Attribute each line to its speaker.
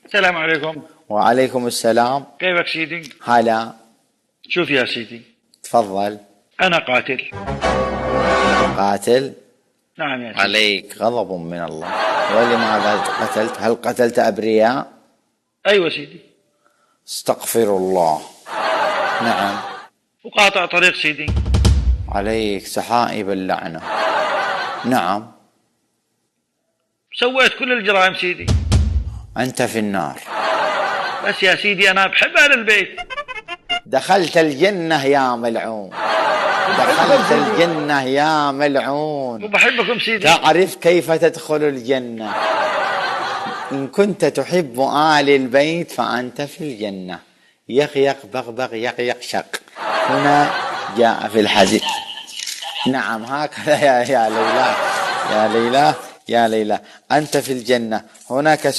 Speaker 1: السلام عليكم.
Speaker 2: وعليكم السلام.
Speaker 1: كيفك سيدي؟
Speaker 2: هلا.
Speaker 1: شوف يا سيدي،
Speaker 2: تفضل.
Speaker 1: أنا قاتل.
Speaker 2: قاتل؟
Speaker 1: نعم يا سيدي.
Speaker 2: عليك غضب من الله. ولماذا قتلت؟ هل قتلت أبرياء؟
Speaker 1: أيوة سيدي.
Speaker 2: استغفر الله. نعم.
Speaker 1: وقاطع طريق سيدي.
Speaker 2: عليك سحائب اللعنة. نعم.
Speaker 1: سويت كل الجرائم سيدي.
Speaker 2: أنت في النار.
Speaker 1: بس يا سيدي أنا بحب أهل البيت.
Speaker 2: دخلت الجنة يا ملعون. دخلت الجنة يا ملعون.
Speaker 1: وبحبكم سيدي.
Speaker 2: تعرف كيف تدخل الجنة؟ إن كنت تحب آل البيت فأنت في الجنة. يغيق بغبغ يغيق شق. هنا جاء في الحديث. نعم هكذا يا ليلى. يا ليلى يا ليلى أنت في الجنة. هناك